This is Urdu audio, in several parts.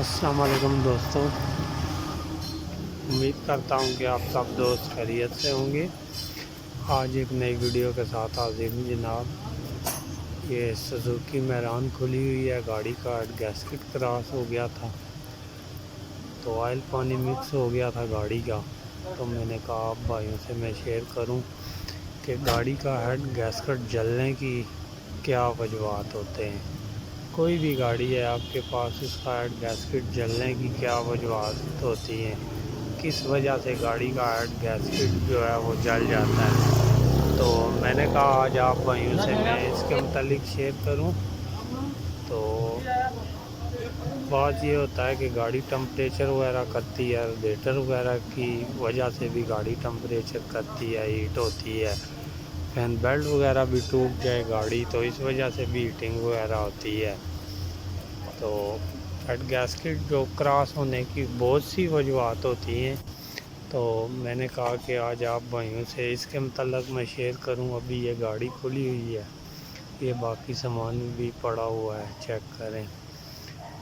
السلام علیکم دوستوں، امید کرتا ہوں کہ آپ سب دوست خیریت سے ہوں گے۔ آج ایک نئی ویڈیو کے ساتھ حاضر ہوں جناب۔ یہ سوزوکی میران کھلی ہوئی ہے، گاڑی کا گیسکٹ کراس ہو گیا تھا تو آئل پانی مکس ہو گیا تھا گاڑی کا، تو میں نے کہا آپ بھائیوں سے میں شیئر کروں کہ گاڑی کا ہیڈ گیسکٹ جلنے کی کیا وجوہات ہوتے ہیں۔ کوئی بھی گاڑی ہے آپ کے پاس، اس کا ہیڈ گیسکٹ جلنے کی کیا وجوہات ہوتی ہیں، کس وجہ سے گاڑی کا ہیڈ گیسکٹ جو ہے وہ جل جاتا ہے، تو میں نے کہا آج آپ بھائیوں سے میں اس کے متعلق شیئر کروں۔ تو بات یہ ہوتا ہے کہ گاڑی ٹمپریچر وغیرہ کرتی ہے، ریڈیٹر وغیرہ کی وجہ سے بھی گاڑی ٹمپریچر کرتی ہے، ہیٹ ہوتی ہے۔ فین بیلٹ وغیرہ بھی ٹوٹ جائے گاڑی تو اس وجہ سے بھی ہیٹنگ وغیرہ ہوتی ہے۔ تو ہیڈ گیسکٹ جو کراس ہونے کی بہت سی وجوہات ہوتی ہیں، تو میں نے کہا کہ آج آپ بھائیوں سے اس کے متعلق میں شیئر کروں۔ ابھی یہ گاڑی کھلی ہوئی ہے، یہ باقی سامان بھی پڑا ہوا ہے، چیک کریں۔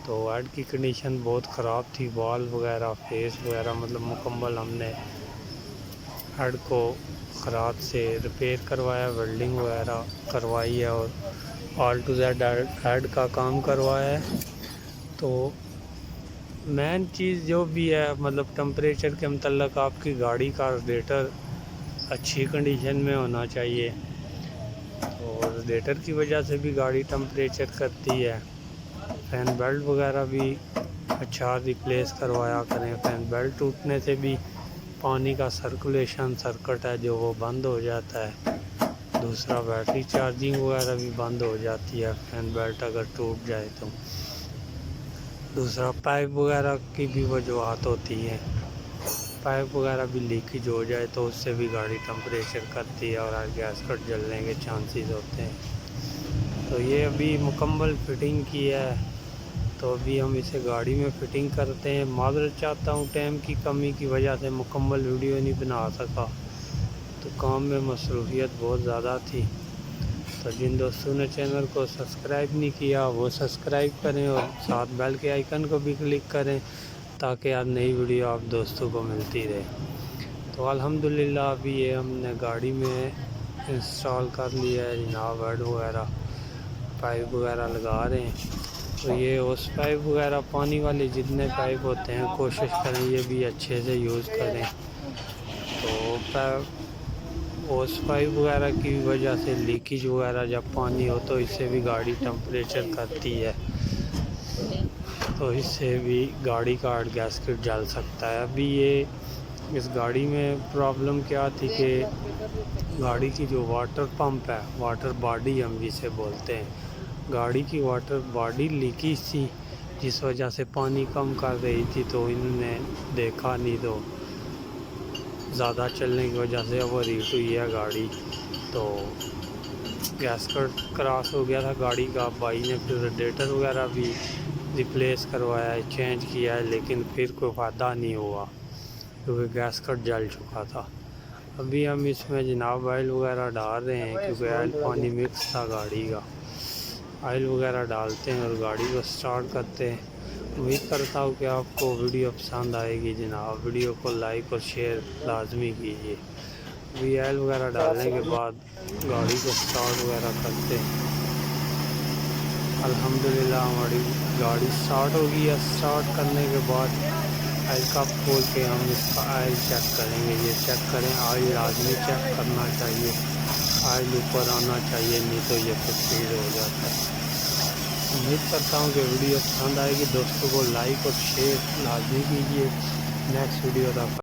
تو ہیڈ کی کنڈیشن بہت خراب تھی، وال وغیرہ فیس وغیرہ مطلب مکمل ہم نے ہیڈ کو خراب سے ریپیئر کروایا، ویلڈنگ وغیرہ کروائی ہے اور آل ٹو زیڈ ہیڈ کا کام کروایا ہے۔ تو مین چیز جو بھی ہے مطلب ٹمپریچر کے متعلق آپ کی گاڑی کا ریڈیٹر اچھی کنڈیشن میں ہونا چاہیے، اور ریڈیٹر کی وجہ سے بھی گاڑی ٹمپریچر کرتی ہے۔ فین بیلٹ وغیرہ بھی اچھا ریپلیس کروایا کریں، فین بیلٹ ٹوٹنے سے بھی پانی کا سرکولیشن سرکٹ ہے جو وہ بند ہو جاتا ہے۔ دوسرا بیٹری چارجنگ وغیرہ بھی بند ہو جاتی ہے فین بیلٹ اگر ٹوٹ جائے تو۔ دوسرا پائپ وغیرہ کی بھی وجوہات ہوتی ہیں، پائپ وغیرہ بھی لیکیج ہو جائے تو اس سے بھی گاڑی ٹمپریچر کرتی ہے اور گیسکٹ جلنے کے چانسز ہوتے ہیں۔ تو یہ ابھی مکمل فٹنگ کی ہے، تو ابھی ہم اسے گاڑی میں فٹنگ کرتے ہیں۔ معذرت چاہتا ہوں ٹائم کی کمی کی وجہ سے مکمل ویڈیو نہیں بنا سکا، تو کام میں مصروفیت بہت زیادہ تھی۔ تو جن دوستوں نے چینل کو سبسکرائب نہیں کیا وہ سبسکرائب کریں اور ساتھ بیل کے آئیکن کو بھی کلک کریں تاکہ آپ نئی ویڈیو آپ دوستوں کو ملتی رہے۔ تو الحمدللہ ابھی یہ ہم نے گاڑی میں انسٹال کر لیا ہے جناب، ہیڈ وغیرہ پائپ وغیرہ لگا رہے ہیں۔ تو یہ اوس پائپ وغیرہ پانی والے جتنے پائپ ہوتے ہیں کوشش کریں یہ بھی اچھے سے یوز کریں۔ تو اوس پائپ وغیرہ کی وجہ سے لیکیج وغیرہ جب پانی ہو تو اس سے بھی گاڑی ٹمپریچر کرتی ہے، تو اس سے بھی گاڑی کا ہیڈ گیسکٹ جل سکتا ہے۔ ابھی یہ اس گاڑی میں پرابلم کیا تھی کہ گاڑی کی جو واٹر پمپ ہے، واٹر باڈی ہم جسے بولتے ہیں، گاڑی کی واٹر باڈی لیکیج تھی جس وجہ سے پانی کم کر رہی تھی، تو انہوں نے دیکھا نہیں تو زیادہ چلنے کی وجہ سے اوور ہیٹ ہوئی ہے گاڑی، تو گیسکٹ کراس ہو گیا تھا گاڑی کا۔ بھائی نے پھر ریڈیٹر وغیرہ بھی ریپلیس کروایا ہے، چینج کیا ہے، لیکن پھر کوئی فائدہ نہیں ہوا کیونکہ گیسکٹ جل چکا تھا۔ ابھی ہم اس میں جناب آئل وغیرہ ڈال رہے ہیں کیونکہ آئل پانی مکس تھا گاڑی کا۔ آئل وغیرہ ڈالتے ہیں اور گاڑی کو سٹارٹ کرتے ہیں۔ امید کرتا ہوں کہ آپ کو ویڈیو پسند آئے گی جناب، ویڈیو کو لائک اور شیئر لازمی کیجیے۔ ابھی آئل وغیرہ ڈالنے کے بعد گاڑی کو سٹارٹ وغیرہ کرتے ہیں۔ الحمدللہ ہماری گاڑی سٹارٹ ہو گئی ہے۔ سٹارٹ کرنے کے بعد آئل کپ کھول کے ہم اس کا آئل چیک کریں گے۔ یہ چیک کریں، آئل لازمی چیک کرنا چاہیے، آئل اوپر آنا چاہیے، نہیں تو یہ پھر فیڈ ہو جاتا ہے۔ امید کرتا ہوں کہ ویڈیو پسند آئے گی، دوستوں کو لائک اور شیئر لازمی کیجیے۔ نیکسٹ ویڈیو تک